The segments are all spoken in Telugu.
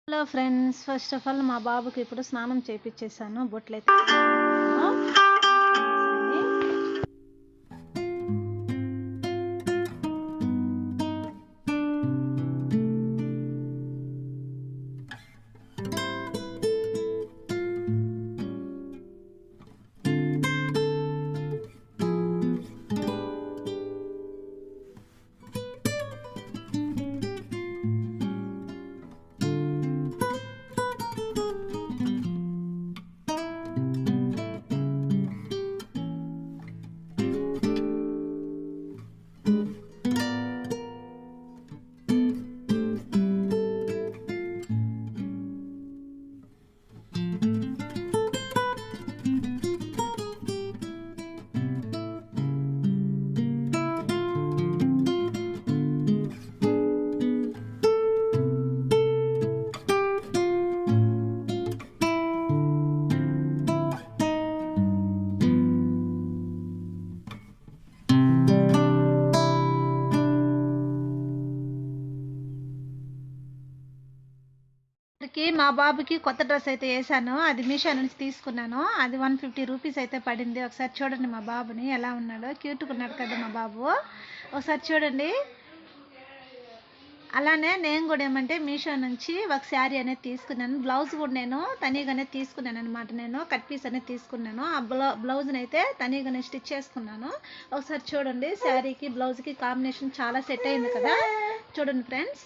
Hello friends, first of all మా బాబుకి ఇప్పుడు స్నానం చేయించేసాను. బొట్లయితే మా బాబుకి కొత్త డ్రెస్ అయితే వేసాను. అది మీషో నుంచి తీసుకున్నాను. అది 150 రూపీస్ అయితే పడింది. ఒకసారి చూడండి మా బాబుని ఎలా ఉన్నాడో. క్యూట్గా ఉన్నాడు కదా మా బాబు. ఒకసారి చూడండి. అలానే నేను కూడా ఏమంటే మీషో నుంచి ఒక శారీ అనేది తీసుకున్నాను. బ్లౌజ్ కూడా నేను తనీగానే తీసుకున్నాను అనమాట. నేను కట్ పీస్ అనేది తీసుకున్నాను. ఆ బ్లౌజ్ని అయితే తనీగానే స్టిచ్ చేసుకున్నాను. ఒకసారి చూడండి, శారీకి బ్లౌజ్కి కాంబినేషన్ చాలా సెట్ అయింది కదా. చూడండి ఫ్రెండ్స్,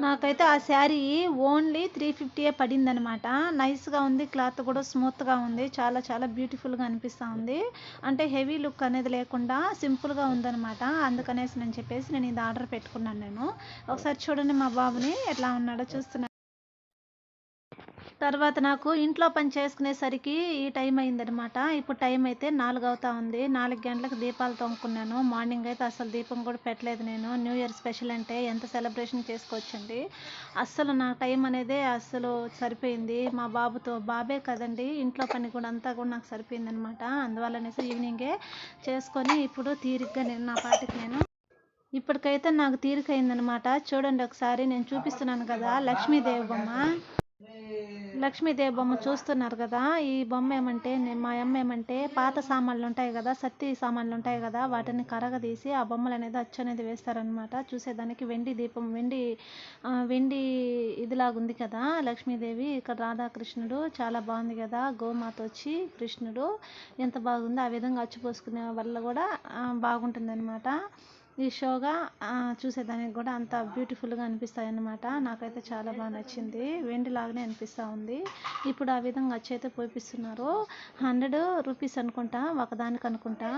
నాకైతే ఆ శారీ ఓన్లీ 350 పడింది అనమాట. నైస్గా ఉంది, క్లాత్ కూడా స్మూత్గా ఉంది, చాలా చాలా బ్యూటిఫుల్గా అనిపిస్తూ ఉంది. అంటే హెవీ లుక్ అనేది లేకుండా సింపుల్గా ఉందనమాట. అందుకనేసి నేను చెప్పేసి నేను ఇది ఆర్డర్ పెట్టుకున్నాను. నేను ఒకసారి చూడండి మా బాబుని ఎట్లా ఉన్నాడో చూస్తున్నాను. తర్వాత నాకు ఇంట్లో పని చేసుకునేసరికి ఈ టైం అయిందనమాట. ఇప్పుడు టైం అయితే 4 అవుతా ఉంది. 4 గంటలకు దీపాలు తొమ్ముకున్నాను. మార్నింగ్ అయితే అసలు దీపం కూడా పెట్టలేదు నేను. న్యూ ఇయర్ స్పెషల్ అంటే ఎంత సెలబ్రేషన్ చేసుకోవచ్చండి. అస్సలు నా టైం అనేది అస్సలు సరిపోయింది. మా బాబే కదండి, ఇంట్లో పని కూడా అంతా కూడా నాకు సరిపోయింది అనమాట. అందువల్లనేసి ఈవినింగే చేసుకొని ఇప్పుడు తీరిగ్గా నేను నా పాటికి నేను ఇప్పటికైతే నాకు తీరికైందనమాట. చూడండి ఒకసారి నేను చూపిస్తున్నాను కదా, లక్ష్మీదేవి బొమ్మ. లక్ష్మీదేవి బొమ్మ చూస్తున్నారు కదా. ఈ బొమ్మ ఏమంటే మా అమ్మ ఏమంటే పాత సామాన్లు ఉంటాయి కదా, సత్తి సామాన్లు ఉంటాయి కదా, వాటిని కరగదీసి ఆ బొమ్మలు అనేది అచ్చు అనేది వేస్తారనమాట. చూసేదానికి వెండి దీపం, వెండి ఇదిలాగుంది కదా లక్ష్మీదేవి. ఇక్కడ రాధాకృష్ణుడు చాలా బాగుంది కదా. గోమాత వచ్చి కృష్ణుడు ఎంత బాగుందో. ఆ విధంగా అచ్చు పోసుకునే వల్ల కూడా బాగుంటుంది అనమాట. ఈ షోగా చూసేదానికి కూడా అంత బ్యూటిఫుల్గా అనిపిస్తాయి అన్నమాట. నాకైతే చాలా బాగా నచ్చింది. వెండిలాగానే అనిపిస్తూ ఉంది. ఇప్పుడు ఆ విధంగా అచ్చు అయితే పోయిస్తున్నారు. 100 రూపీస్ అనుకుంటా ఒకదానికి అనుకుంటా.